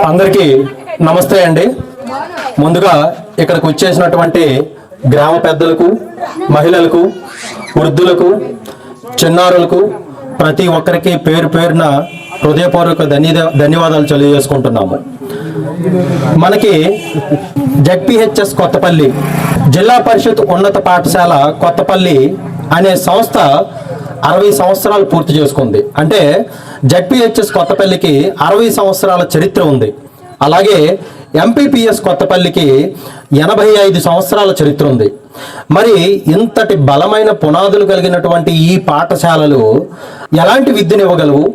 అందరికీ నమస్తే అండి. ముందుగా ఇక్కడికి వచ్చేసినటువంటి గ్రామ పెద్దలకు, మహిళలకు, వృద్ధులకు, చిన్నారులకు ప్రతి ఒక్కరికి పేరు పేరున హృదయపూర్వక ధన్యవాదాలు తెలియజేసుకుంటున్నాము. మనకి జెడ్పీహెచ్ఎస్ కొత్తపల్లి జిల్లా పరిషత్ ఉన్నత పాఠశాల కొత్తపల్లి అనే సంస్థ 60 సంవత్సరాలు పూర్తి చేసుకుంది. అంటే జెడ్పీహెచ్ఎస్ కొత్తపల్లికి 60 సంవత్సరాల చరిత్ర ఉంది. అలాగే ఎంపీపీఎస్ కొత్తపల్లికి 85 సంవత్సరాల చరిత్ర ఉంది. మరి ఇంతటి బలమైన పునాదులు కలిగినటువంటి ఈ పాఠశాలలు ఎలాంటి విద్యనివ్వగలవు,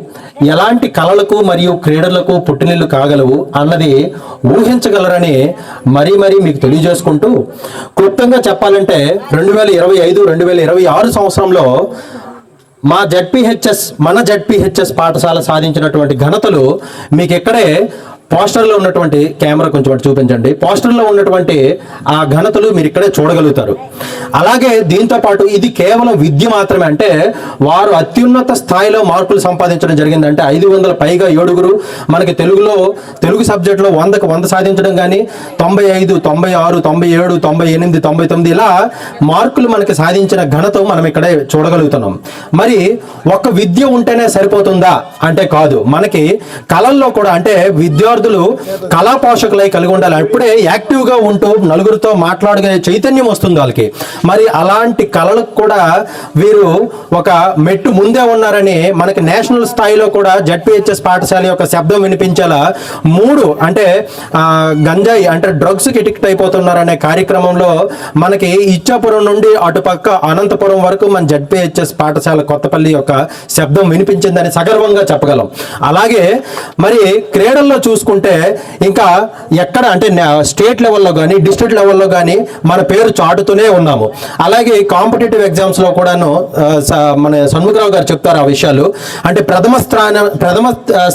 ఎలాంటి కళలకు మరియు క్రీడలకు పుట్టినిల్లు కాగలవు అన్నది ఊహించగలరని మరీ మీకు తెలియజేసుకుంటూ, క్లుప్తంగా చెప్పాలంటే 2025-2026 సంవత్సరంలో మన జెడ్పీహెచ్ఎస్ పాఠశాల సాధించినటువంటి ఘనతలు మీకు ఇక్కడే పోస్టర్లో ఉన్నటువంటి కెమెరా కొంచెం చూపించండి. పోస్టర్లో ఉన్నటువంటి ఆ ఘనతలు మీరు ఇక్కడే చూడగలుగుతారు. అలాగే దీంతో పాటు ఇది కేవలం విద్య మాత్రమే, అంటే వారు అత్యున్నత స్థాయిలో మార్కులు సంపాదించడం జరిగింది. అంటే 500 పైగా 7గురు మనకి తెలుగు సబ్జెక్టులో 100కు 100 సాధించడం కానీ 95, 96, 97, 98, 99 ఇలా మార్కులు మనకి సాధించిన ఘనత మనం ఇక్కడే చూడగలుగుతున్నాం. మరి ఒక విద్య ఉంటేనే సరిపోతుందా అంటే కాదు. మనకి కళల్లో కూడా, అంటే విద్యార్థులు కళా పోషకులై కలిగి ఉండాలి. అప్పుడే యాక్టివ్గా ఉంటూ నలుగురితో మాట్లాడే చైతన్యం వస్తుంది వాళ్ళకి. మరి అలాంటి కళలకు కూడా వీరు ఒక మెట్టు ముందే ఉన్నారని మనకి నేషనల్ స్థాయిలో కూడా జెడ్పీహెచ్ఎస్ పాఠశాల యొక్క శబ్దం వినిపించేలా 3 అంటే గంజాయి అంటే డ్రగ్స్కి ఎడిక్ట్ అయిపోతున్నారనే కార్యక్రమంలో మనకి ఇచ్చాపురం నుండి అటుపక్క అనంతపురం వరకు మన జెడ్పీహెచ్ఎస్ పాఠశాల కొత్తపల్లి యొక్క శబ్దం వినిపించిందని సగర్వంగా చెప్పగలం. అలాగే మరి క్రీడల్లో చూసుకుంటే ఇంకా ఎక్కడ అంటే స్టేట్ లెవెల్లో కానీ డిస్ట్రిక్ట్ లెవెల్లో కానీ మన పేరు చాటుతూనే ఉన్నాము. అలాగే కాంపిటేటివ్ ఎగ్జామ్స్ లో కూడాను మన షణ్ముఖరావు గారు చెప్తారు ఆ విషయాలు. అంటే ప్రథమ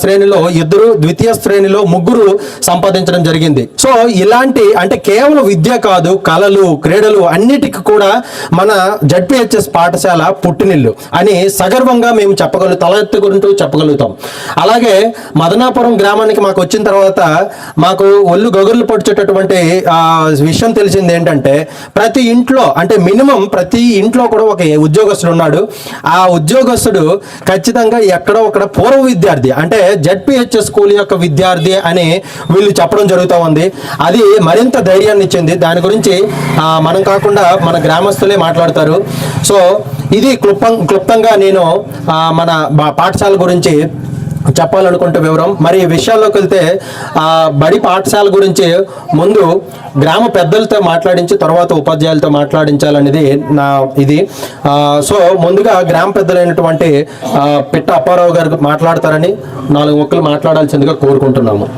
శ్రేణిలో 2, ద్వితీయ శ్రేణిలో 3 సంపాదించడం జరిగింది. సో ఇలాంటి అంటే కేవలం విద్య కాదు, కళలు, క్రీడలు అన్నిటికీ కూడా మన జెడ్పీహెచ్ఎస్ పాఠశాల పుట్టినిల్లు అని సగర్వంగా మేము తలెత్తుకుంటూ చెప్పగలుగుతాం. అలాగే మదనాపురం గ్రామానికి మాకు వచ్చిన తర్వాత మాకు ఒళ్ళు గొగుర్లు పొడిచేటటువంటి విషయం తెలిసింది ఏంటంటే, ప్రతి ఇంట్లో అంటే మినిమం ప్రతి ఇంట్లో కూడా ఒక ఉద్యోగస్తుడు ఉన్నాడు. ఆ ఉద్యోగస్తుడు ఖచ్చితంగా ఎక్కడో ఒక పూర్వ విద్యార్థి, అంటే జెడ్పీహెచ్ఎస్ స్కూల్ యొక్క విద్యార్థి అని వీళ్ళు చెప్పడం జరుగుతూ ఉంది. అది మరింత ధైర్యాన్ని ఇచ్చింది. దాని గురించి మనం కాకుండా మన గ్రామస్తులే మాట్లాడతారు. సో ఇది క్లుప్తంగా నేను మన పాఠశాల గురించి చెప్పాలనుకుంటే వివరం. మరి విషయాల్లోకి వెళ్తే బడి పాఠశాల గురించి ముందు గ్రామ పెద్దలతో మాట్లాడించి తర్వాత ఉపాధ్యాయులతో మాట్లాడించాలనేది నా ఇది. సో ముందుగా గ్రామ పెద్దలైనటువంటి పిట్ట అప్పారావు గారు మాట్లాడతారని 4 ముక్కలు మాట్లాడాల్సిందిగా కోరుకుంటున్నాము.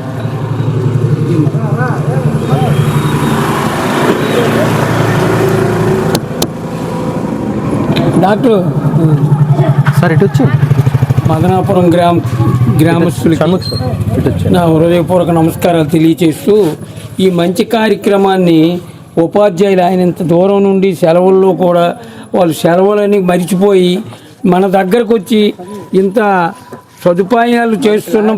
డాక్టర్ సార్ ఇటు వచ్చి మదనాపురం గ్రామస్తులకి నా హృదయపూర్వక నమస్కారాలు తెలియచేస్తూ, ఈ మంచి కార్యక్రమాన్ని ఉపాధ్యాయులు ఆయన ఇంత దూరం నుండి సెలవుల్లో కూడా వాళ్ళు సెలవులని మరిచిపోయి మన దగ్గరకు వచ్చి ఇంత సదుపాయాలు చేస్తున్నాం.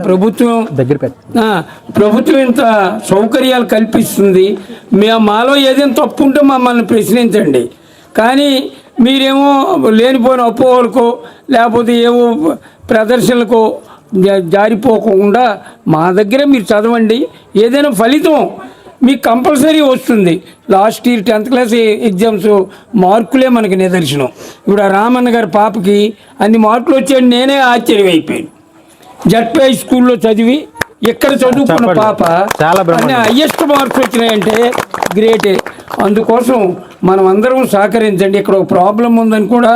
ప్రభుత్వం ఇంత సౌకర్యాలు కల్పిస్తుంది. మాలో ఏదైనా తప్పు ఉంటే మమ్మల్ని ప్రశ్నించండి. కానీ మీరేమో లేనిపోయిన అపోహలకో లేకపోతే ఏవో ప్రదర్శనలకో జారిపోకుండా మా దగ్గరే మీరు చదవండి. ఏదైనా ఫలితం మీకు కంపల్సరీ వస్తుంది. Last year 10th class exams మార్కులే మనకి నిదర్శనం. ఇప్పుడు ఆ రామన్న గారి పాపకి అన్ని మార్కులు వచ్చాయని నేనే ఆశ్చర్యమైపోయాను. జడ్పీ స్కూల్లో చదివి ఎక్కడ చదువుకున్న పాప అన్ని హయ్యెస్ట్ మార్క్స్ వచ్చినాయంటే గ్రేటే. అందుకోసం మనం అందరం సహకరించండి. ఇక్కడ ఒక ప్రాబ్లం ఉందని కూడా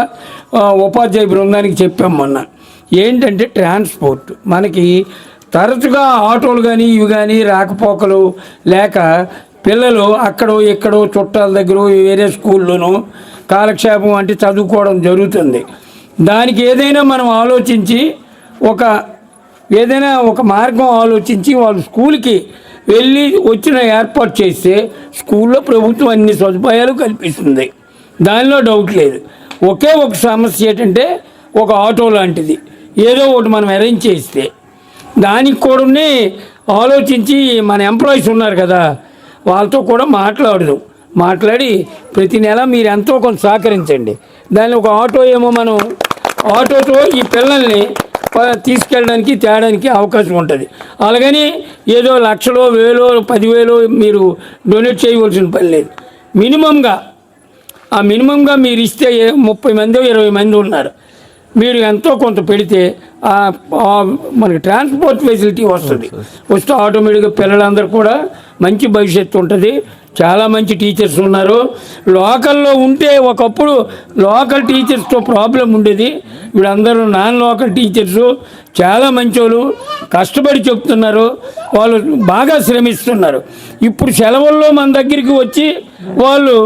ఉపాధ్యాయ బృందానికి చెప్పాం మొన్న. ఏంటంటే ట్రాన్స్పోర్ట్ మనకి తరచుగా ఆటోలు కానీ ఇవి కానీ రాకపోకలు లేక పిల్లలు అక్కడో ఎక్కడో చుట్టాల దగ్గర వేరే స్కూల్లోనూ కాలక్షేపం అంటే చదువుకోవడం జరుగుతుంది. దానికి ఏదైనా మనం ఆలోచించి ఏదైనా ఒక మార్గం ఆలోచించి వాళ్ళు స్కూల్కి వెళ్ళి వచ్చిన ఏర్పాటు చేస్తే స్కూల్లో ప్రభుత్వం అన్ని సదుపాయాలు కల్పిస్తుంది. దానిలో డౌట్ లేదు. ఒకే ఒక సమస్య ఏంటంటే ఒక ఆటో లాంటిది ఏదో ఒకటి మనం అరేంజ్ చేస్తే దానికి కూడా ఆలోచించి మన ఎంప్లాయీస్ ఉన్నారు కదా వాళ్ళతో కూడా మాట్లాడి ప్రతి నెల మీరు ఎంతో కొంత సహకరించండి. దాన్ని ఒక ఆటో ఏమో మనం ఆటోతో ఈ పిల్లల్ని తీసుకెళ్ళడానికి తేడానికి అవకాశం ఉంటుంది. అలాగని ఏదో లక్షలో 1000 10,000 మీరు డొనేట్ చేయవలసిన పని లేదు. మినిమంగా మీరు ఇస్తే 30 మంది 20 మంది ఉన్నారు, మీరు ఎంతో కొంత పెడితే మనకి ట్రాన్స్పోర్ట్ ఫెసిలిటీ వస్తే ఆటోమేటిక్గా పిల్లలందరూ కూడా మంచి భవిష్యత్తు ఉంటుంది. చాలా మంచి టీచర్స్ ఉన్నారు. లోకల్లో ఉంటే ఒకప్పుడు లోకల్ టీచర్స్తో ప్రాబ్లం ఉండేది. ఇప్పుడు అందరూ నాన్ లోకల్ టీచర్సు చాలా మంచోళ్ళు, కష్టపడి చెప్తున్నారు, వాళ్ళు బాగా శ్రమిస్తున్నారు. ఇప్పుడు సెలవుల్లో మన దగ్గరికి వచ్చి వాళ్ళు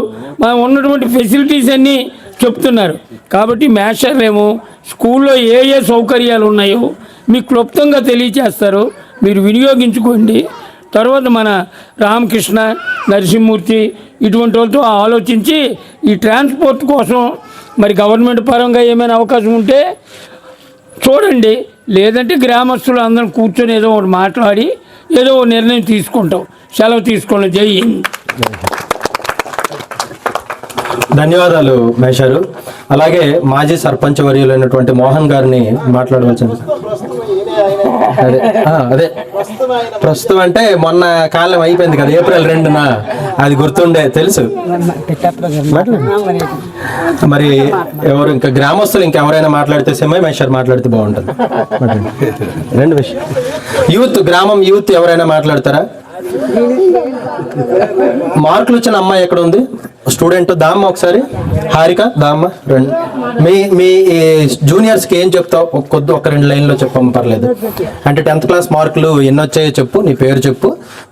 మనం ఉన్నటువంటి ఫెసిలిటీస్ అన్నీ చెప్తున్నారు. కాబట్టి మాస్టర్లేమో స్కూల్లో ఏ సౌకర్యాలు ఉన్నాయో మీకు క్లుప్తంగా తెలియచేస్తారు, మీరు వినియోగించుకోండి. తర్వాత మన రామకృష్ణ, నరసింహమూర్తి ఇటువంటి వాళ్ళతో ఆలోచించి ఈ ట్రాన్స్పోర్ట్ కోసం మరి గవర్నమెంట్ పరంగా ఏమైనా అవకాశం ఉంటే చూడండి, లేదంటే గ్రామస్తులు అందరం కూర్చొని ఏదో ఒకటి మాట్లాడి ఏదో ఒక నిర్ణయం తీసుకుంటాం. సెలవు తీసుకోండి. జై హింద్. ధన్యవాదాలు మేషారు. అలాగే మాజీ సర్పంచ్ వర్యులైనటువంటి మోహన్ గారిని మాట్లాడవలసింది. అదే ప్రస్తుతం అంటే మొన్న కాలం అయిపోయింది కదా, ఏప్రిల్ 2న, అది గుర్తుండే తెలుసు. మరి ఎవరు ఇంకా గ్రామస్తులు ఇంకెవరైనా మాట్లాడితే మేషర్ మాట్లాడితే బాగుంటుంది. రెండు విషయం గ్రామం యూత్ ఎవరైనా మాట్లాడతారా? మార్కులు వచ్చిన అమ్మాయి ఎక్కడ ఉంది? స్టూడెంట్ దామ్మ, ఒకసారి హారిక దామ్మ రండి. మీ జూనియర్స్కి ఏం చెప్తావు? ఒక 2 లైన్లో చెప్పమ్మ, పర్లేదు. అంటే 10th క్లాస్ మార్కులు ఎన్ని వచ్చాయో చెప్పు, నీ పేరు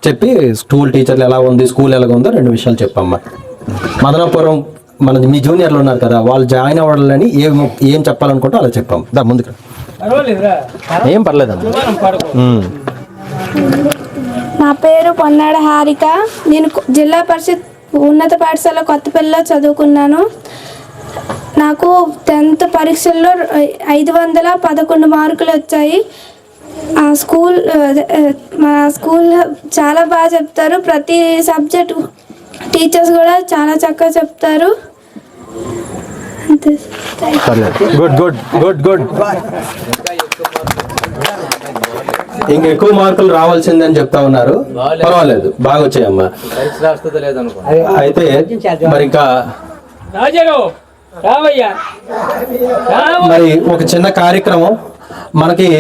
చెప్పి స్కూల్ టీచర్లు ఎలా ఉంది, స్కూల్ ఎలాగ ఉందో 2 విషయాలు చెప్పమ్మ. మదనాపురం మీ జూనియర్లు ఉన్నారు కదా, వాళ్ళు జాయిన్ అవ్వాలని ఏం చెప్పాలనుకుంటో అలా చెప్పాము. దా ముందుకు, ఏం పర్లేదమ్మా. నా పేరు పొన్నాడ హారిక. నేను జిల్లా పరిషత్ ఉన్నత పాఠశాల కొత్తపల్లిలో చదువుకున్నాను. నాకు 10th పరీక్షల్లో 511 మార్కులు వచ్చాయి. మా స్కూల్ చాలా బాగా చెప్తారు. ప్రతి సబ్జెక్ట్ టీచర్స్ కూడా చాలా చక్కగా చెప్తారు. గుడ్. ఇంకెక్కువ మార్కులు రావాల్సిందని చెప్తా ఉన్నారు. పర్వాలేదు, బాగా వచ్చాయమ్మా. అయితే మరి ఇంకా మరి ఒక చిన్న కార్యక్రమం మనకి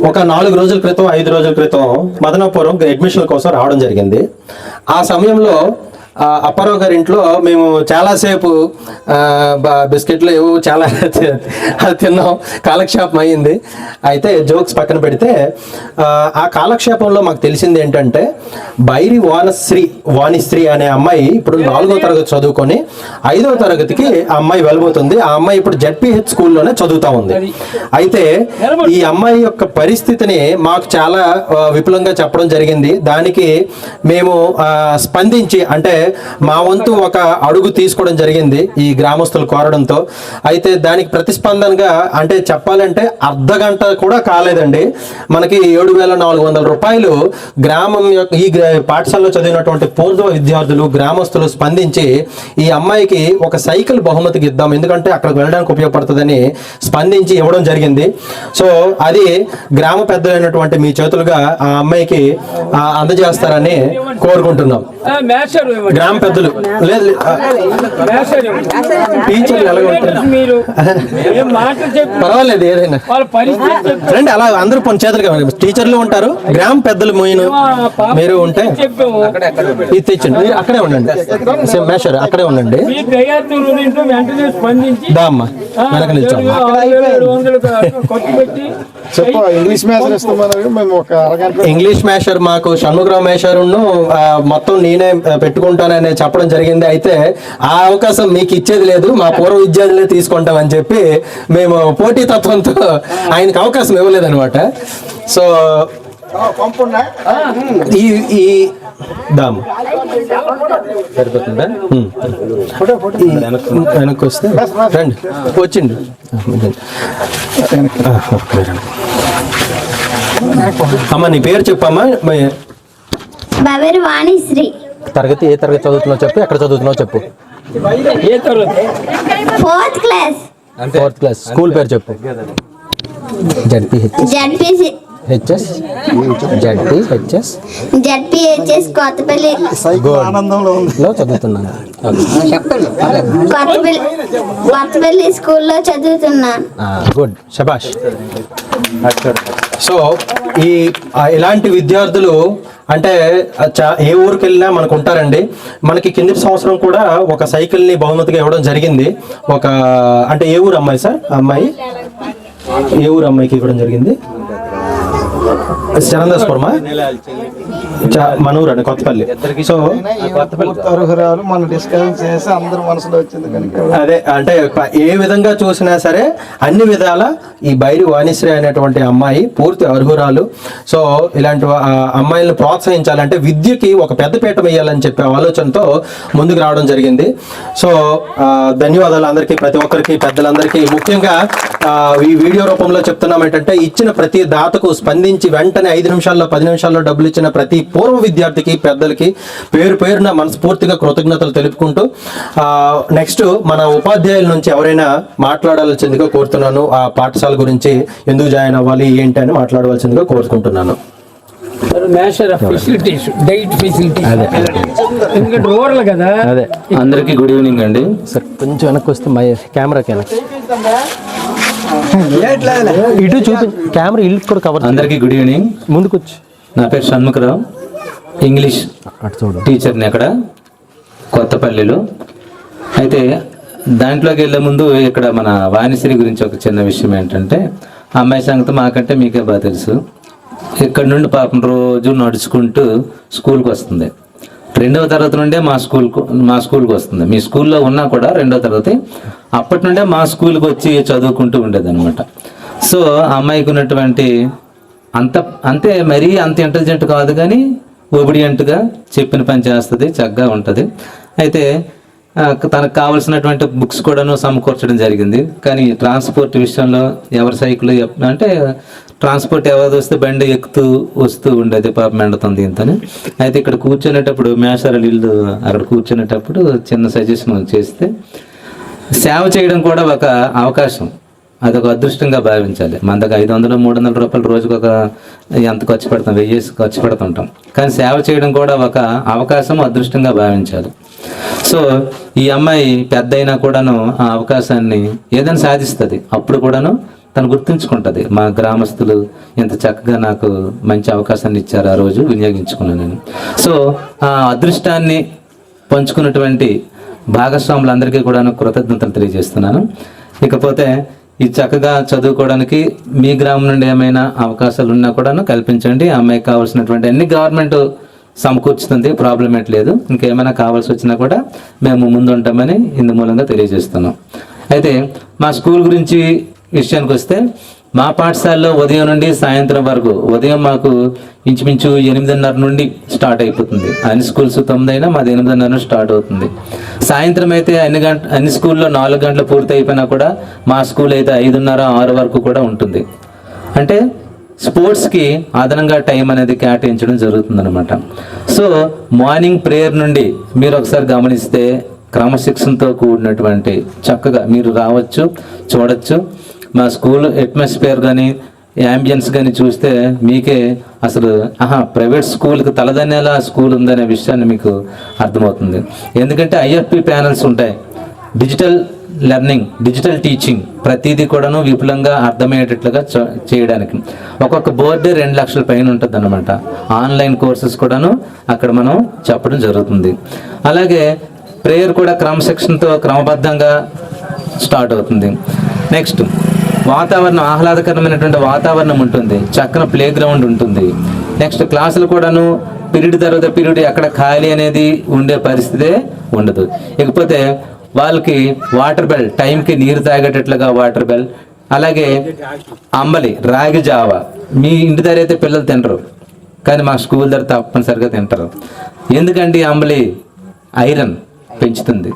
ఒక 4 రోజుల క్రితం 5 రోజుల క్రితం మదనాపురం అడ్మిషన్ కోసం రావడం జరిగింది. ఆ సమయంలో అప్పారావు గారి ఇంట్లో మేము చాలాసేపు బిస్కెట్లు ఏవో చాలా తిన్నాం, కాలక్షేపం అయ్యింది. అయితే జోక్స్ పక్కన పెడితే ఆ కాలక్షేపంలో మాకు తెలిసింది ఏంటంటే, బైరి వాణిశ్రీ అనే అమ్మాయి ఇప్పుడు 4వ తరగతి చదువుకొని 5వ తరగతికి ఆ అమ్మాయి వెళ్ళబోతుంది. ఆ అమ్మాయి ఇప్పుడు ZPH స్కూల్లోనే చదువుతా ఉంది. అయితే ఈ అమ్మాయి యొక్క పరిస్థితిని మాకు చాలా విపులంగా చెప్పడం జరిగింది. దానికి మేము స్పందించి, అంటే మా వంతు ఒక అడుగు తీసుకోవడం జరిగింది ఈ గ్రామస్తులు కోరడంతో. అయితే దానికి ప్రతిస్పందనగా, అంటే చెప్పాలంటే అర్ధగంట కూడా కాలేదండి, మనకి 7,400 రూపాయలు గ్రామం యొక్క ఈ పాఠశాలలో చదివినటువంటి పూర్వ విద్యార్థులు గ్రామస్తులు స్పందించి ఈ అమ్మాయికి ఒక సైకిల్ బహుమతికి ఇద్దాం, ఎందుకంటే అక్కడికి వెళ్ళడానికి ఉపయోగపడుతుందని స్పందించి ఇవ్వడం జరిగింది. సో అది గ్రామ పెద్దలైనటువంటి మీ చేతులుగా ఆ అమ్మాయికి అందజేస్తారని కోరుకుంటున్నాం. గ్రామ పెద్దలు లేదు, టీచర్లు ఎలాగ పర్వాలేదు, ఏదైనా రండి, అలా అందరూ కొన్ని చేతులుగా టీచర్లు ఉంటారు, గ్రామ పెద్దలు మీరు ఉంటే ఇది తెచ్చండి, అక్కడే ఉండండి. మేషర్ అక్కడే ఉండండి. దా అమ్మా, వెనక నిల్చోమ్మా. ఇంగ్లీష్ మేషర్ మాకు షణ్ముఖరావు మేషర్ మొత్తం నేనే పెట్టుకుంటానని చెప్పడం జరిగింది. అయితే ఆ అవకాశం మీకు ఇచ్చేది లేదు, మా పూర్వ విద్యార్థులే తీసుకుంటామని చెప్పి మేము పోటీతత్వంతో ఆయనకు అవకాశం ఇవ్వలేదన్నమాట. సో ఈ దాము సరిపోతుందా? వెనక్కి వస్తే రండి, వచ్చిండి. అమ్మ నీ పేరు చెప్పమ్మా. నా పేరు వాణిశ్రీ. తరగతి ఏ తరగతి చదువుతున్నావు చెప్పు, ఎక్కడ చదువుతున్నావు చెప్పు. ఏ తరగతి? 4th class. 4th class. School పేరు చెప్పు. జడ్పీహెచ్ఎస్ కొత్తపల్లి లో చదువుతున్నాను. కొత్తపల్లి స్కూల్లో చదువుతున్నాను. గుడ్, శబాష్. సో ఇలాంటి విద్యార్థులు అంటే ఏ ఊరికి వెళ్ళినా మనకు ఉంటారండి. మనకి కింది సంవత్సరం కూడా ఒక సైకిల్ని బహుమతిగా ఇవ్వడం జరిగింది. అంటే ఏ ఊరు అమ్మాయి సార్? ఏ ఊరు అమ్మాయికి ఇవ్వడం జరిగింది? చరందాస్పురమా? మన ఊరు అండి, కొత్తపల్లి. సో అర్హురాలు మనం డిస్కస్ చేసి అందరూ మనసులో వచ్చింది కనుక అదే అంటే ఏ విధంగా చూసినా సరే అన్ని విధాల ఈ బైరి వాణిశ్రీ అనేటువంటి అమ్మాయి పూర్తి అర్హురాలు. సో ఇలాంటి అమ్మాయిలను ప్రోత్సహించాలంటే విద్యకి ఒక పెద్ద పీట వేయాలని చెప్పే ఆలోచనతో ముందుకు రావడం జరిగింది. సో ధన్యవాదాలు అందరికీ, ప్రతి ఒక్కరికి, పెద్దలందరికీ. ముఖ్యంగా ఈ వీడియో రూపంలో చెప్తున్నాం ఏంటంటే, ఇచ్చిన ప్రతి దాతకు స్పందించి వెంటనే 5 నిమిషాల్లో 10 నిమిషాల్లో డబ్బులు ఇచ్చిన ప్రతి పూర్వ విద్యార్థికి, పెద్దలకి పేరున మనస్ఫూర్తిగా కృతజ్ఞతలు తెలుపుకుంటూ, నెక్స్ట్ మన ఉపాధ్యాయుల నుంచి ఎవరైనా మాట్లాడాల్సిందిగా కోరుతున్నాను. ఆ పాఠశాల గురించి ఎందుకు జాయిన్ అవ్వాలి ఏంటి అని మాట్లాడవలసిందిగా కోరుకుంటున్నాను. ఫెసిలిటీస్, డైట్ ఫెసిలిటీస్, ఎందుకంటే రూరల్ కదా. అదే, అందరికీ గుడ్ ఈవినింగ్ అండి. సార్ కొంచెం వెనక్కి వస్తే కెమెరాకి ఇటు చూపి, కెమెరా ఇల్లు కూడా కవర్. అందరికీ గుడ్ ఈవినింగ్. ముందుకు వచ్చి. నా పేరు షణ్ముఖరావు, ఇంగ్లీష్ టీచర్ని అక్కడ కొత్తపల్లిలో. అయితే దాంట్లోకి వెళ్ళే ముందు ఇక్కడ మన వాణిశ్రీ గురించి ఒక చిన్న విషయం ఏంటంటే, అమ్మాయి సంగతి మాకంటే మీకే బాగా తెలుసు. ఇక్కడ నుండి పాపం రోజు నడుచుకుంటూ స్కూల్కి వస్తుంది. 2వ తరగతి నుండే మా స్కూల్కి వస్తుంది. మీ స్కూల్లో ఉన్నా కూడా 2వ తరగతి అప్పటి నుండే మా స్కూల్కి వచ్చి చదువుకుంటూ ఉండేది అనమాట. సో ఆ అమ్మాయికి ఉన్నటువంటి అంతే మరీ అంత ఇంటెలిజెంట్ కాదు, కానీ ఒబిడియంట్గా చెప్పిన పని చేస్తుంది, చక్కగా ఉంటుంది. అయితే తనకు కావాల్సినటువంటి బుక్స్ కూడాను సమకూర్చడం జరిగింది. కానీ ట్రాన్స్పోర్ట్ విషయంలో ఎవరి సైకిల్ అంటే ట్రాన్స్పోర్ట్ ఎవరిది వస్తే బండి ఎక్కుతూ వస్తూ ఉండేది, పాపం ఎండుతుంది ఇంతని. అయితే ఇక్కడ కూర్చునేటప్పుడు మేషారాలు ఇల్లు అక్కడ కూర్చునేటప్పుడు చిన్న సజెషన్ చేస్తే, సేవ చేయడం కూడా ఒక అవకాశం, అదొక అదృష్టంగా భావించాలి. మన దగ్గర 500-300 రూపాయలు రోజుకు ఎంత ఖర్చు పెడతాం, 1000 ఖర్చు పెడుతుంటాం. కానీ సేవ చేయడం కూడా ఒక అవకాశం, అదృష్టంగా భావించాలి. సో ఈ అమ్మాయి పెద్ద అయినా కూడాను ఆ అవకాశాన్ని ఏదైనా సాధిస్తుంది. అప్పుడు కూడాను తను గుర్తుంచుకుంటుంది, మా గ్రామస్తులు ఎంత చక్కగా నాకు మంచి అవకాశాన్ని ఇచ్చారు, ఆ రోజు వినియోగించుకున్నాను నేను. సో ఆ అదృష్టాన్ని పంచుకున్నటువంటి భాగస్వాములందరికీ కూడాను కృతజ్ఞతలు తెలియజేస్తున్నాను. ఇకపోతే ఈ చక్కగా చదువుకోవడానికి మీ గ్రామం నుండి ఏమైనా అవకాశాలు ఉన్నా కూడాను కల్పించండి. ఆ అమ్మాయికి కావాల్సినటువంటి అన్ని గవర్నమెంట్ సమకూర్చుతుంది, ప్రాబ్లం లేదు. ఇంకేమైనా కావాల్సి వచ్చినా కూడా మేము ముందు ఉంటామని ఇందు మూలంగా తెలియజేస్తున్నాం. అయితే మా స్కూల్ గురించి విషయానికి వస్తే, మా పాఠశాలలో ఉదయం నుండి సాయంత్రం వరకు, ఉదయం మాకు ఇంచుమించు 8:30 నుండి స్టార్ట్ అయిపోతుంది. అన్ని స్కూల్స్ 9 అయినా మాది 8:30 స్టార్ట్ అవుతుంది. సాయంత్రం అయితే అన్ని స్కూల్లో 4 గంటలు పూర్తి అయిపోయినా కూడా మా స్కూల్ అయితే 5:30-6 వరకు కూడా ఉంటుంది. అంటే స్పోర్ట్స్కి అదనంగా టైం అనేది కేటాయించడం జరుగుతుంది అనమాట. సో మార్నింగ్ ప్రేయర్ నుండి మీరు ఒకసారి గమనిస్తే క్రమశిక్షణతో కూడినటువంటి చక్కగా మీరు రావచ్చు, చూడొచ్చు. మా స్కూల్ అట్మాస్ఫియర్ కానీ యాంబియన్స్ కానీ చూస్తే మీకే అసలు ప్రైవేట్ స్కూల్కి తలదన్నేలా స్కూల్ ఉందనే విషయాన్ని మీకు అర్థమవుతుంది. ఎందుకంటే IFP ప్యానల్స్ ఉంటాయి, డిజిటల్ లెర్నింగ్, డిజిటల్ టీచింగ్, ప్రతిదీ కూడాను విపులంగా అర్థమయ్యేటట్లుగా చేయడానికి. ఒక్కొక్క బోర్డే 2 లక్షల పైన ఉంటుంది అనమాట. ఆన్లైన్ కోర్సెస్ కూడాను అక్కడ మనం చెప్పడం జరుగుతుంది. అలాగే ప్రేయర్ కూడా క్రమశిక్షణతో క్రమబద్ధంగా స్టార్ట్ అవుతుంది. నెక్స్ట్ వాతావరణం, ఆహ్లాదకరమైనటువంటి వాతావరణం ఉంటుంది, చక్కన ప్లే గ్రౌండ్ ఉంటుంది. నెక్స్ట్ క్లాసులు కూడాను పీరియడ్ తర్వాత పీరియడ్ ఎక్కడ ఖాళీ అనేది ఉండే పరిస్థితే ఉండదు. ఇకపోతే వాళ్ళకి వాటర్ బెల్, టైంకి నీరు తాగేటట్లుగా వాటర్ బెల్, అలాగే అంబలి, రాగి జావ. మీ ఇంటి దగ్గర అయితే పిల్లలు తినరు, కానీ మా స్కూల్ దగ్గర తప్పనిసరిగా తింటారు. ఎందుకంటే అంబలి ఐరన్ పెంచుతుంది.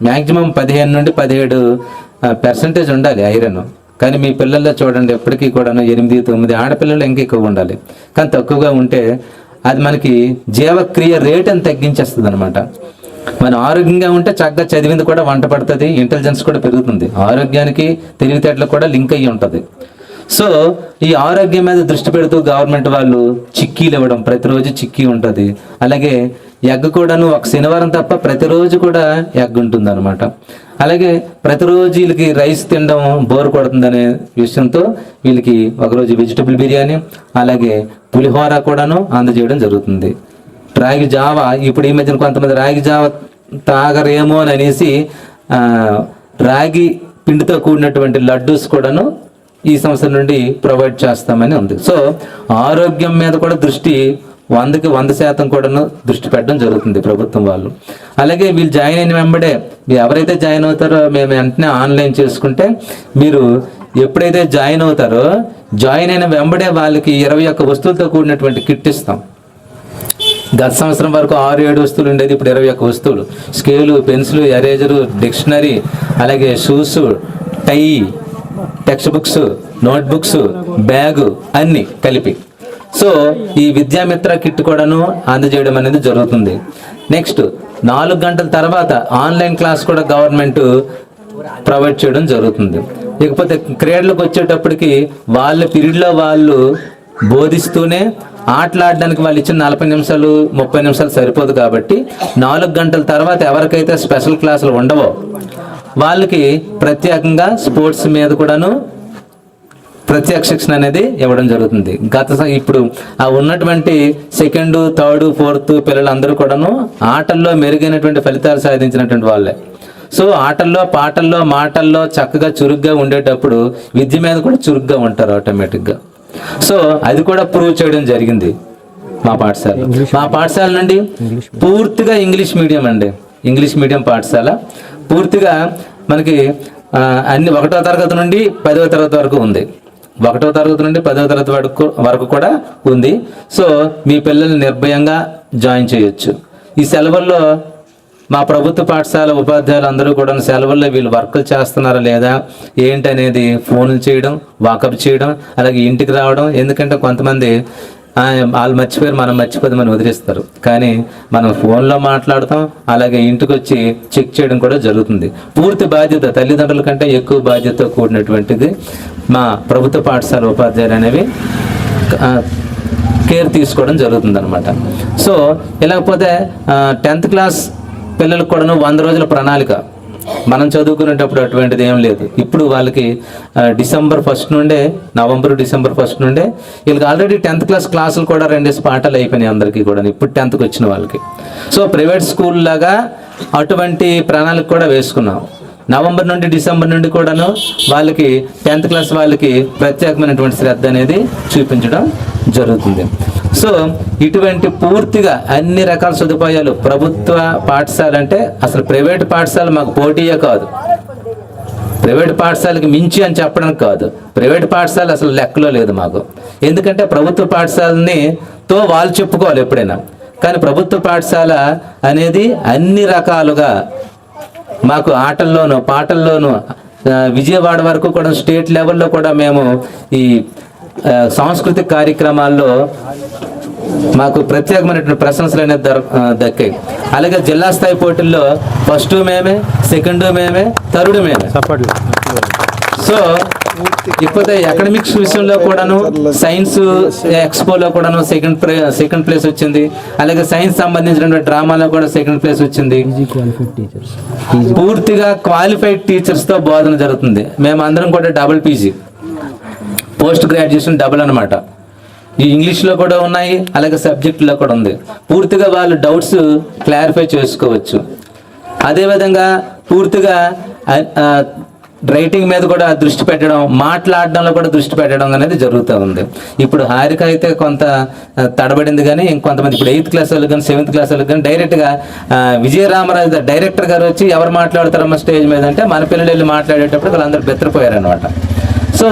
మ్యాక్సిమం 15 నుండి 17% ఉండాలి ఐరన్. కానీ మీ పిల్లల్లో చూడండి ఎప్పటికీ కూడా 8, 9 ఆడపిల్లలు ఇంకా ఎక్కువ ఉండాలి. కానీ తక్కువగా ఉంటే అది మనకి జీవక్రియ రేట్ అని తగ్గించేస్తుంది అనమాట. మనం ఆరోగ్యంగా ఉంటే చక్కగా చదివింది కూడా వంట పడుతుంది, ఇంటెలిజెన్స్ కూడా పెరుగుతుంది, ఆరోగ్యానికి తెలివితేటలకు కూడా లింక్ అయ్యి ఉంటుంది. సో ఈ ఆరోగ్యం మీద దృష్టి పెడుతూ గవర్నమెంట్ వాళ్ళు చిక్కీలు ఇవ్వడం, ప్రతిరోజు చిక్కీ ఉంటుంది. అలాగే ఎగ్ కూడాను ఒక శనివారం తప్ప ప్రతిరోజు కూడా ఎగ్ ఉంటుంది అనమాట. అలాగే ప్రతిరోజు వీళ్ళకి రైస్ తినడం బోర్ కొడుతుందనే విషయంతో వీళ్ళకి ఒకరోజు వెజిటబుల్ బిర్యానీ, అలాగే పులిహోర కూడాను అందజేయడం జరుగుతుంది. రాగి జావ, ఇప్పుడు ఈ మధ్యన కొంతమంది రాగి జావ తాగరేమో అని అనేసి రాగి పిండితో కూడినటువంటి లడ్డూస్ కూడాను ఈ సంవత్సరం నుండి ప్రొవైడ్ చేస్తామని ఉంది. సో ఆరోగ్యం మీద కూడా దృష్టి 100కి 100% కూడాను దృష్టి పెట్టడం జరుగుతుంది ప్రభుత్వం వాళ్ళు. అలాగే వీళ్ళు జాయిన్ అయిన వెంబడే ఎవరైతే జాయిన్ అవుతారో మేము వెంటనే ఆన్లైన్ చేసుకుంటే, మీరు ఎప్పుడైతే జాయిన్ అవుతారో జాయిన్ అయిన వెంబడే వాళ్ళకి 21 వస్తువులతో కూడినటువంటి కిట్ ఇస్తాం. గత సంవత్సరం వరకు 6-7 వస్తువులు ఉండేది, ఇప్పుడు 21 వస్తువులు. స్కేలు, పెన్సిల్, ఎరేజరు, డిక్షనరీ, అలాగే shoes, tie, text books, note books, bag అన్నీ కలిపి. సో ఈ విద్యామిత్ర కిట్ కూడాను అందజేయడం అనేది జరుగుతుంది. నెక్స్ట్ 4 గంటల తర్వాత ఆన్లైన్ క్లాస్ కూడా గవర్నమెంట్ ప్రొవైడ్ చేయడం జరుగుతుంది. ఇకపోతే క్రీడలకు వచ్చేటప్పటికి వాళ్ళ పీరియడ్లో వాళ్ళు బోధిస్తూనే ఆటలాడడానికి వాళ్ళు ఇచ్చిన 40 నిమిషాలు 30 నిమిషాలు సరిపోదు కాబట్టి 4 గంటల తర్వాత ఎవరికైతే స్పెషల్ క్లాసులు ఉండవో వాళ్ళకి ప్రత్యేకంగా స్పోర్ట్స్ మీద కూడాను ప్రత్యేక శిక్షణ అనేది ఇవ్వడం జరుగుతుంది. ఇప్పుడు ఆ ఉన్నటువంటి 2nd, 3rd, 4th పిల్లలందరూ కూడాను ఆటల్లో మెరుగైనటువంటి ఫలితాలు సాధించినటువంటి వాళ్ళే. సో ఆటల్లో, పాటల్లో, మాటల్లో చక్కగా చురుగ్గా ఉండేటప్పుడు విద్య మీద కూడా చురుగ్గా ఉంటారు ఆటోమేటిక్గా. సో అది కూడా ప్రూవ్ చేయడం జరిగింది మా పాఠశాల నుండి. పూర్తిగా ఇంగ్లీష్ మీడియం అండి, ఇంగ్లీష్ మీడియం పాఠశాల. పూర్తిగా మనకి అన్ని 1వ తరగతి నుండి 10వ తరగతి వరకు ఉంది. 1వ తరగతి నుండి 10వ తరగతి వరకు కూడా ఉంది. సో మీ పిల్లల్ని నిర్భయంగా జాయిన్ చేయొచ్చు. ఈ సెలవుల్లో మా ప్రభుత్వ పాఠశాల ఉపాధ్యాయులు అందరూ కూడా సెలవుల్లో వీళ్ళు వర్కులు చేస్తున్నారా లేదా ఏంటనేది ఫోన్లు చేయడం, వాకప్ చేయడం, అలాగే ఇంటికి రావడం. ఎందుకంటే కొంతమంది వాళ్ళు మర్చిపోయారు, మనం మర్చిపోతే మనం వదిలేస్తారు. కానీ మనం ఫోన్లో మాట్లాడతాం, అలాగే ఇంటికి వచ్చి చెక్ చేయడం కూడా జరుగుతుంది. పూర్తి బాధ్యత, తల్లిదండ్రుల కంటే ఎక్కువ బాధ్యతతో కూడినటువంటిది మా ప్రభుత్వ పాఠశాల ఉపాధ్యాయులు అనేవి కేర్ తీసుకోవడం జరుగుతుంది అనమాట. సో ఇలాగపోతే 10th క్లాస్ పిల్లలకు కూడా 100 రోజుల ప్రణాళిక. మనం చదువుకునేటప్పుడు అటువంటిది ఏం లేదు. ఇప్పుడు వాళ్ళకి December 1st నుండే, December 1st నుండే వీళ్ళకి ఆల్రెడీ 10th క్లాస్ క్లాసులు కూడా 2 పాఠాలు అయిపోయినాయి అందరికీ కూడా, ఇప్పుడు 10th వచ్చిన వాళ్ళకి. సో ప్రైవేట్ స్కూల్ లాగా అటువంటి ప్రణాళిక కూడా వేసుకున్నాం. నవంబర్ నుండి డిసెంబర్ నుండి కూడాను వాళ్ళకి 10th క్లాస్ వాళ్ళకి ప్రత్యేకమైనటువంటి శ్రద్ధ అనేది చూపించడం జరుగుతుంది. సో ఇటువంటి పూర్తిగా అన్ని రకాల సదుపాయాలు ప్రభుత్వ పాఠశాల అంటే అసలు ప్రైవేట్ పాఠశాల మాకు పోటీయే కాదు, ప్రైవేట్ పాఠశాలకి మించి అని చెప్పడానికి కాదు. ప్రైవేట్ పాఠశాల అసలు లెక్కలో లేదు మాకు. ఎందుకంటే ప్రభుత్వ పాఠశాలని తో వాళ్ళు చెప్పుకోవాలి ఎప్పుడైనా, కానీ ప్రభుత్వ పాఠశాల అనేది అన్ని రకాలుగా మాకు ఆటల్లోనూ పాటల్లోనూ విజయవాడ వరకు కూడా స్టేట్ లెవెల్లో కూడా మేము ఈ సాంస్కృతిక కార్యక్రమాల్లో మాకు ప్రత్యేకమైనటువంటి ప్రశంసలు అనేది దక్కాయి. అలాగే జిల్లా స్థాయి పోటీల్లో 1st మేమే, 2nd మేమే, 3rd మేమే. సో ఇకపోతే అకాడమిక్స్ విషయంలో కూడాను సైన్స్ ఎక్స్పోలో కూడాను సెకండ్ ప్లేస్ వచ్చింది. అలాగే సైన్స్ సంబంధించినటువంటి డ్రామాలో కూడా 2nd ప్లేస్ వచ్చింది. పూర్తిగా క్వాలిఫైడ్ టీచర్స్ తో బోధన జరుగుతుంది. మేము అందరం కూడా double PG, post graduation double అనమాట. ఈ ఇంగ్లీష్లో కూడా ఉన్నాయి, అలాగే సబ్జెక్టులో కూడా ఉంది. పూర్తిగా వాళ్ళు డౌట్స్ క్లారిఫై చేసుకోవచ్చు. అదేవిధంగా పూర్తిగా రైటింగ్ మీద కూడా దృష్టి పెట్టడం, మాట్లాడడంలో కూడా దృష్టి పెట్టడం అనేది జరుగుతూ ఉంది. ఇప్పుడు హారిక అయితే కొంత తడబడింది, కానీ ఇంకొంతమంది ఇప్పుడు 8th క్లాస్ వాళ్ళకి కానీ 7th క్లాస్ వాళ్ళకి కానీ డైరెక్ట్గా విజయరామరాజు డైరెక్టర్ గారు వచ్చి ఎవరు మాట్లాడతారమ్మా స్టేజ్ మీద అంటే మన పిల్లలు వెళ్ళి మాట్లాడేటప్పుడు వాళ్ళందరూ బెత్తరిపోయారనమాట. సో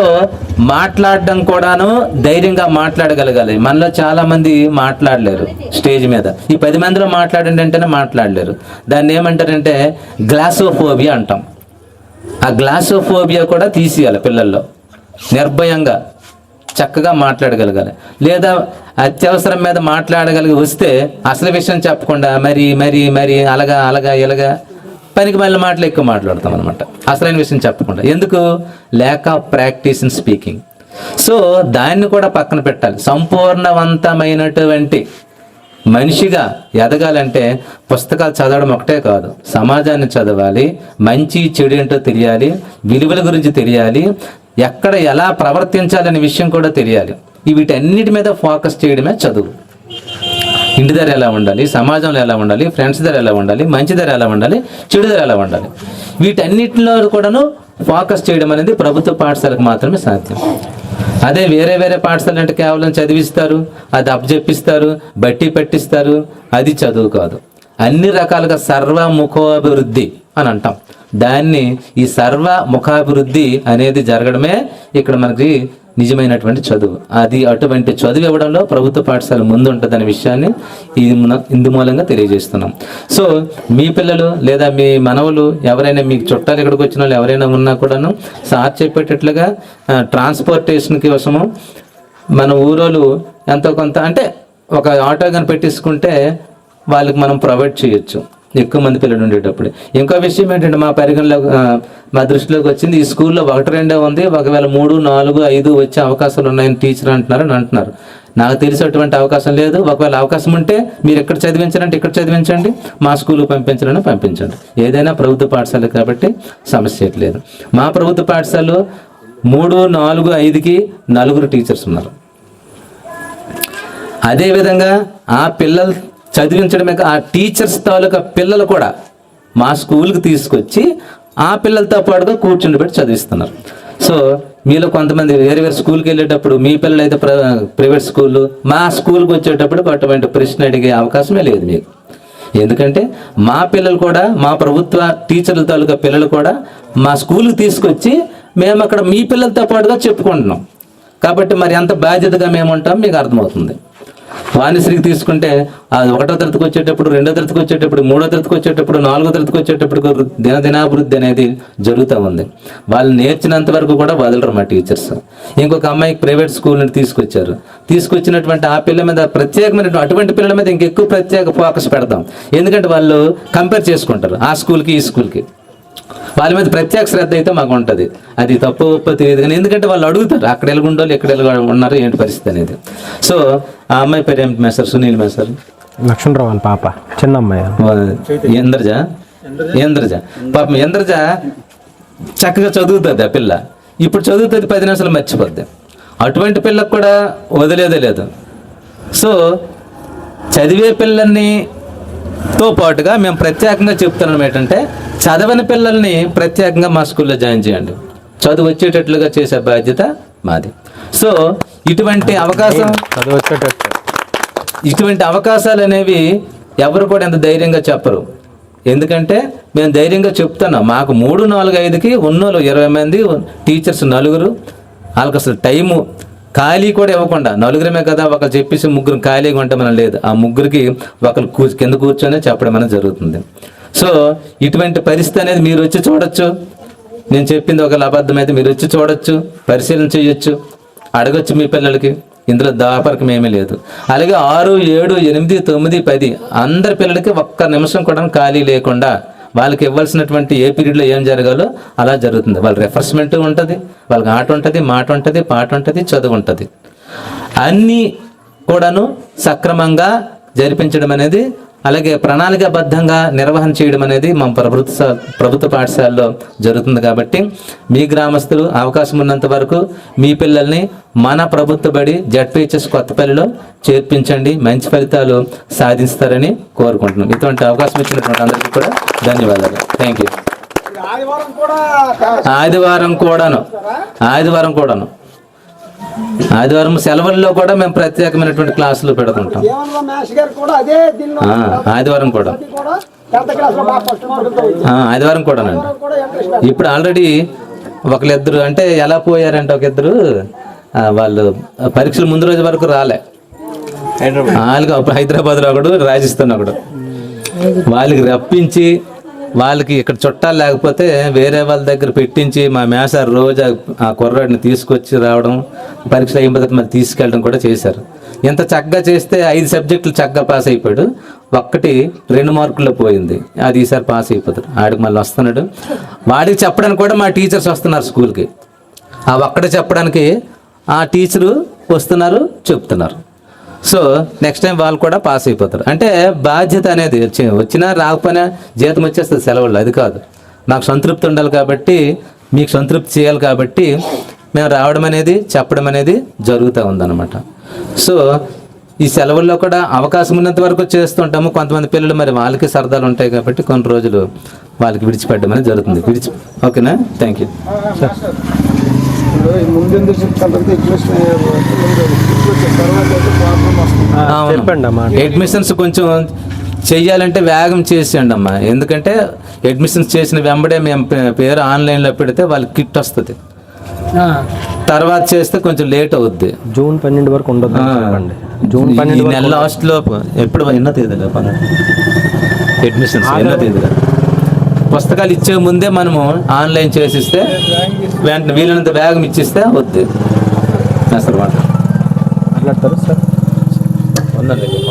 మాట్లాడడం కూడాను ధైర్యంగా మాట్లాడగలగాలి. మనలో చాలా మంది మాట్లాడలేరు స్టేజ్ మీద. ఈ 10 మందిలో మాట్లాడండి అంటేనే మాట్లాడలేరు. దాన్ని ఏమంటారంటే గ్లాసోఫోబియా అంటాం. ఆ గ్లాసోఫోబియా కూడా తీసేయాలి పిల్లల్లో. నిర్భయంగా చక్కగా మాట్లాడగలగాలి. లేదా అత్యవసరం మీద మాట్లాడగలిగి వస్తే అసలు విషయం చెప్పకుండా మరి మరి మరి అలాగా ఇలాగా పనికి మళ్ళీ మాటలు ఎక్కువ మాట్లాడతాం అనమాట, అసలైన విషయం చెప్పకుండా. ఎందుకు? Lack of practice in speaking. So దాన్ని కూడా పక్కన పెట్టాలి. సంపూర్ణవంతమైనటువంటి మనిషిగా ఎదగాలంటే పుస్తకాలు చదవడం ఒకటే కాదు, సమాజాన్ని చదవాలి, మంచి చెడు ఏంటో తెలియాలి, విలువల గురించి తెలియాలి, ఎక్కడ ఎలా ప్రవర్తించాలనే విషయం కూడా తెలియాలి. వీటన్నిటి మీద ఫోకస్ చేయడమే చదువు. ఇంటి దగ్గర ఎలా ఉండాలి, సమాజంలో ఎలా ఉండాలి, ఫ్రెండ్స్ దగ్గర ఎలా ఉండాలి, మంచి దగ్గర ఎలా ఉండాలి, చెడు దగ్గర ఎలా ఉండాలి, వీటన్నిటిలో కూడాను ఫోకస్ చేయడం అనేది ప్రభుత్వ పాఠశాలకు మాత్రమే సాధ్యం. అదే వేరే వేరే పాఠశాల అంటే కేవలం చదివిస్తారు, అది అప్పచెప్పిస్తారు, బట్టి పట్టిస్తారు, అది చదువు కాదు. అన్ని రకాలుగా సర్వముఖాభివృద్ధి అని అంటాం. దాన్ని ఈ సర్వముఖాభివృద్ధి అనేది జరగడమే ఇక్కడ మనకి నిజమైనటువంటి చదువు. అది అటువంటి చదువు ఇవ్వడంలో ప్రభుత్వ పాఠశాల ముందు ఉంటుందనే విషయాన్ని ఇందు మూలంగా తెలియజేస్తున్నాం. సో మీ పిల్లలు లేదా మీ మనవలు ఎవరైనా మీకు చుట్టాలు ఇక్కడికి వచ్చిన వాళ్ళు ఎవరైనా ఉన్నా కూడాను సార్ చెప్పేటట్లుగా ట్రాన్స్పోర్టేషన్ కోసము మన ఊరోళ్ళు ఎంతో కొంత అంటే ఒక ఆటో కానీ పెట్టించుకుంటే వాళ్ళకి మనం ప్రొవైడ్ చేయొచ్చు ఎక్కువ మంది పిల్లలు ఉండేటప్పుడు. ఇంకో విషయం ఏంటంటే మా దృష్టిలోకి వచ్చింది, ఈ స్కూల్లో 1-2 ఉంది, ఒకవేళ 3, 4, 5 వచ్చే అవకాశాలు ఉన్నాయని టీచర్ అంటున్నారు. నాకు తెలిసి అటువంటి అవకాశం లేదు. ఒకవేళ అవకాశం ఉంటే మీరు ఎక్కడ చదివించాలంటే ఇక్కడ చదివించండి, మా స్కూల్కి పంపించాలని పంపించండి. ఏదైనా ప్రభుత్వ పాఠశాల కాబట్టి సమస్య లేదు. మా ప్రభుత్వ పాఠశాలలో 3, 4, 5కి 4 టీచర్స్ ఉన్నారు. అదేవిధంగా ఆ పిల్లలు చదివించడమే ఆ టీచర్స్ తాలూకా పిల్లలు కూడా మా స్కూల్కి తీసుకొచ్చి ఆ పిల్లలతో పాటుగా కూర్చుని పెట్టి చదివిస్తున్నారు. సో మీలో కొంతమంది వేరే వేరే స్కూల్కి వెళ్ళేటప్పుడు మీ పిల్లలు అయితే ప్రైవేట్ స్కూళ్ళు, మా స్కూల్కి వచ్చేటప్పుడు అటువంటి ప్రశ్న అడిగే అవకాశమే లేదు మీకు. ఎందుకంటే మా పిల్లలు కూడా మా ప్రభుత్వ టీచర్ల తాలూకా పిల్లలు కూడా మా స్కూల్కి తీసుకొచ్చి మేము అక్కడ మీ పిల్లలతో పాటుగా చెప్పుకుంటున్నాం. కాబట్టి మరి ఎంత బాధ్యతగా మేము ఉంటాం మీకు అర్థమవుతుంది. వాణిశ్రీకి తీసుకుంటే అది 1వ తరగతికి వచ్చేటప్పుడు, 2వ తరగతికి వచ్చేటప్పుడు, 3వ తరగతికి వచ్చేటప్పుడు, 4వ తరగతికి వచ్చేటప్పుడు దినదినాభివృద్ధి అనేది జరుగుతూ ఉంది. వాళ్ళు నేర్చినంత వరకు కూడా వదలరు మా టీచర్స్. ఇంకొక అమ్మాయికి ప్రైవేట్ స్కూల్ నుండి తీసుకొచ్చినటువంటి ఆ పిల్లల మీద ప్రత్యేకమైనటువంటి అటువంటి పిల్లల మీద ఇంకెక్కువ ప్రత్యేక ఫోకస్ పెడతాం. ఎందుకంటే వాళ్ళు కంపేర్ చేసుకుంటారు ఆ స్కూల్కి ఈ స్కూల్కి. వాళ్ళ మీద ప్రత్యేక శ్రద్ధ అయితే మాకు ఉంటుంది. అది తప్పు ఒప్పో తెలియదు కానీ ఎందుకంటే వాళ్ళు అడుగుతారు అక్కడ ఎలాగుండోళ్ళు ఎక్కడ ఎలా ఉన్నారు ఏంటి పరిస్థితి అనేది. సో ఆ అమ్మాయి పేరు ఏమిటి మేసారు? సునీల్ మేసారు, లక్ష్మణరావు వాళ్ళ పాప, చిన్న అమ్మాయి ఇంద్రజ. పాపం ఇంద్రజ చక్కగా చదువుతుంది. ఆ పిల్ల ఇప్పుడు చదువుతుంది, 10 నిమిషాలు మర్చిపోద్ది. అటువంటి పిల్లకు కూడా వదిలేదే లేదు. సో చదివే పిల్లల్ని తో పాటుగా మేము ప్రత్యేకంగా చెప్తున్నాం ఏంటంటే చదవని పిల్లల్ని ప్రత్యేకంగా మా స్కూల్లో జాయిన్ చేయండి, చదువు వచ్చేటట్లుగా చేసే బాధ్యత మాది. సో ఇటువంటి అవకాశాలు అనేవి ఎవరు కూడా ఎంత ధైర్యంగా చెప్పరు. ఎందుకంటే మేము ధైర్యంగా చెప్తున్నాం. మాకు 3, 4, 5కి ఉన్నోళ్ళు 20 మంది టీచర్స్ 4, వాళ్ళకి అసలు టైము ఖాళీ కూడా ఇవ్వకుండా 4 కదా ఒకరు చెప్పేసి 3 ఖాళీగా ఉంటామని లేదు. ఆ 3కి ఒకరు కింద కూర్చొని చెప్పడం అనేది జరుగుతుంది. సో ఇటువంటి పరిస్థితి అనేది మీరు వచ్చి చూడొచ్చు. నేను చెప్పింది ఒకవేళ అబద్ధం అయితే మీరు వచ్చి చూడొచ్చు, పరిశీలన చేయొచ్చు, అడగొచ్చు మీ పిల్లలకి. ఇందులో దాపరకం ఏమీ లేదు. అలాగే 6, 7, 8, 9, 10 అందరి పిల్లలకి ఒక్క నిమిషం కూడా ఖాళీ లేకుండా వాళ్ళకి ఇవ్వాల్సినటువంటి ఏ పీరియడ్లో ఏం జరగాలో అలా జరుగుతుంది. వాళ్ళ రిఫ్రెష్మెంట్ ఉంటుంది, వాళ్ళకి ఆట ఉంటుంది, మాట ఉంటుంది, పాట ఉంటుంది, చదువు ఉంటుంది. అన్నీ కూడాను సక్రమంగా జరిపించడం అనేది, అలాగే ప్రణాళికాబద్ధంగా నిర్వహణ చేయడం అనేది మా ప్రభుత్వ పాఠశాలలో జరుగుతుంది. కాబట్టి మీ గ్రామస్తులు అవకాశం ఉన్నంత వరకు మీ పిల్లల్ని మన ప్రభుత్వ బడి జడ్పీహెచ్ఎస్ కొత్తపల్లిలో చేర్పించండి, మంచి ఫలితాలు సాధిస్తారని కోరుకుంటున్నాం. ఇటువంటి అవకాశం ఇచ్చినటువంటి అందరికీ కూడా ధన్యవాదాలు. Thank you. ఆదివారం సెలవుల్లో కూడా మేము ప్రత్యేకమైనటువంటి క్లాసులు పెడుతుంటాం. ఆదివారం కూడానండి. ఇప్పుడు ఆల్రెడీ ఒకళ్ళిద్దరు అంటే ఎలా పోయారంటే ఒక వాళ్ళు పరీక్షల ముందు రోజు వరకు రాలే. వాళ్ళకి హైదరాబాద్లో ఒకడు, రాజస్థాన్ ఒకడు. వాళ్ళకి రప్పించి వాళ్ళకి ఇక్కడ చుట్టాలు లేకపోతే వేరే వాళ్ళ దగ్గర పెట్టించి మా మేసారు రోజు ఆ కుర్రాడిని తీసుకొచ్చి రావడం, పరీక్షలు అయిన తర్వాత మళ్ళీ తీసుకెళ్ళడం కూడా చేశారు. ఎంత చక్కగా చేస్తే 5 సబ్జెక్టులు చక్కగా పాస్ అయిపోయాడు, ఒక్కటి 2 మార్కుల్లో పోయింది, అది ఈసారి పాస్ అయిపోతాడు. ఆడికి మళ్ళీ వస్తున్నాడు. వాడికి చెప్పడానికి కూడా మా టీచర్స్ వస్తున్నారు స్కూల్కి. ఆ ఒక్కడే చెప్పడానికి ఆ టీచరు వస్తున్నారు, చెప్తున్నారు. సో నెక్స్ట్ టైం వాళ్ళు కూడా పాస్ అయిపోతారు. అంటే బాధ్యత అనేది వచ్చినా రాకపోయినా జీతం వచ్చేస్తుంది సెలవుల్లో, అది కాదు. నాకు సంతృప్తి ఉండాలి కాబట్టి, మీకు సంతృప్తి చేయాలి కాబట్టి మేము రావడం అనేది, చెప్పడం అనేది జరుగుతూ ఉందన్నమాట. సో ఈ సెలవుల్లో కూడా అవకాశం ఉన్నంత వరకు చేస్తుంటాము. కొంతమంది పిల్లలు మరి వాళ్ళకి సరదాలు ఉంటాయి కాబట్టి కొన్ని రోజులు వాళ్ళకి విడిచిపెట్టడం అనేది జరుగుతుంది. ఓకేనా? Thank you. ముందెందుకు చెప్తానంటే చెప్పండి అమ్మా. అడ్మిషన్స్ కొంచెం చెయ్యాలంటే వేగం చేసేయండి అమ్మా. ఎందుకంటే అడ్మిషన్స్ చేసిన వెంబడే మేము పేరు ఆన్లైన్లో పెడితే వాళ్ళకి కిట్ వస్తుంది. తర్వాత చేస్తే కొంచెం లేట్ అవుద్ది. జూన్ 12 వరకు ఉండదు. జూన్ 12 నెల లాస్ట్ లోపు ఎప్పుడు ఎన్నో తేదీలో అడ్మిషన్స్ ఎన్నో తేదీలో పుస్తకాలు ఇచ్చే ముందే మనము ఆన్లైన్ చేసిస్తే వెంటనే వీలైనంత వేగం ఇచ్చిస్తే వద్దు అసలు మాట్లాడతారు సార్.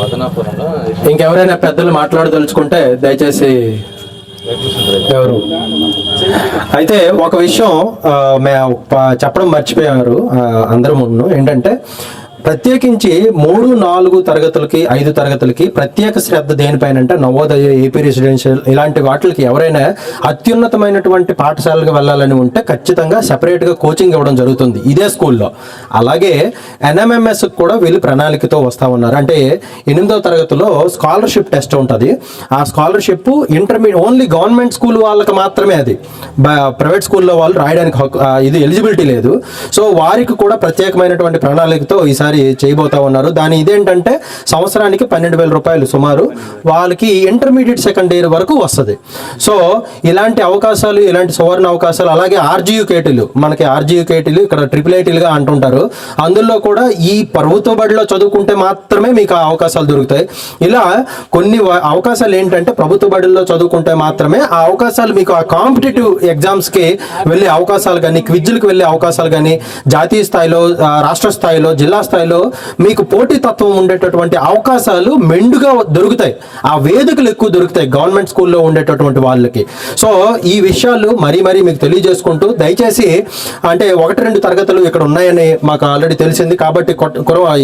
మదనాపురంలో ఇంకెవరైనా పెద్దలు మాట్లాడదలుచుకుంటే దయచేసి ఎవరు. అయితే ఒక విషయం చెప్పడం మర్చిపోయారు అందరి ముందు, ఏంటంటే ప్రత్యేకించి 3, 4 తరగతులకి 5 తరగతులకి ప్రత్యేక శ్రద్ధ దేనిపైన అంటే నవోదయ, ఏపీ రెసిడెన్షియల్ ఇలాంటి వాటికి ఎవరైనా అత్యున్నతమైనటువంటి పాఠశాలకు వెళ్ళాలని ఉంటే ఖచ్చితంగా సెపరేట్గా కోచింగ్ ఇవ్వడం జరుగుతుంది ఇదే స్కూల్లో. అలాగే NMMS కూడా వీళ్ళు ప్రణాళికతో వస్తూ ఉన్నారు. అంటే 8వ తరగతిలో స్కాలర్షిప్ టెస్ట్ ఉంటుంది. ఆ స్కాలర్షిప్ ఓన్లీ గవర్నమెంట్ స్కూల్ వాళ్ళకి మాత్రమే, అది ప్రైవేట్ స్కూల్లో వాళ్ళు రాయడానికి ఇది ఎలిజిబిలిటీ లేదు. సో వారికి కూడా ప్రత్యేకమైనటువంటి ప్రణాళికతో ఈసారి చేయబోతా ఉన్నారు. దాని ఇదేంటంటే సంవత్సరానికి 12,000 రూపాయలు సుమారు వాళ్ళకి ఇంటర్మీడియట్ సెకండ్ ఇయర్ వరకు వస్తుంది. సో ఇలాంటి అవకాశాలు, ఇలాంటి సువర్ణ అవకాశాలు, అలాగే RGUKTలు, మనకి RGUKTలు ఇక్కడ IIITలుగా అంటుంటారు, అందులో కూడా ఈ ప్రభుత్వ బడిలో చదువుకుంటే మాత్రమే మీకు ఆ అవకాశాలు దొరుకుతాయి. ఇలా కొన్ని అవకాశాలు ఏంటంటే ప్రభుత్వ బడిలో చదువుకుంటే మాత్రమే ఆ అవకాశాలు మీకు ఆ కాంపిటేటివ్ ఎగ్జామ్స్కి వెళ్ళే అవకాశాలు కానీ, క్విజ్లకు వెళ్ళే అవకాశాలు కానీ, జాతీయ స్థాయిలో, రాష్ట్ర స్థాయిలో, జిల్లా స్థాయిలో మీకు పోటీతత్వం ఉండేటటువంటి అవకాశాలు మెండుగా దొరుకుతాయి. ఆ వేదికలు ఎక్కువ దొరుకుతాయి గవర్నమెంట్ స్కూల్లో ఉండేటటువంటి వాళ్ళకి. సో ఈ విషయాలు మరీ మీకు తెలియజేసుకుంటూ, దయచేసి అంటే 1-2 తరగతులు ఇక్కడ ఉన్నాయని మాకు ఆల్రెడీ తెలిసింది కాబట్టి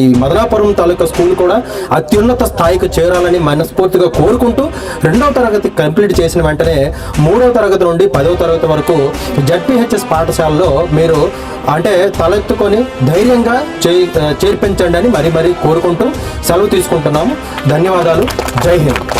ఈ మదనాపురం తాలూకా స్కూల్ కూడా అత్యున్నత స్థాయికి చేరాలని మనస్ఫూర్తిగా కోరుకుంటూ, 2వ తరగతి కంప్లీట్ చేసిన వెంటనే 3వ తరగతి నుండి 10వ తరగతి వరకు ZPHS పాఠశాలలో మీరు అంటే తలెత్తుకొని ధైర్యంగా చేర్పించండి అని మరీ కోరుకుంటూ సెలవు తీసుకుంటున్నాము. ధన్యవాదాలు. జై హింద్.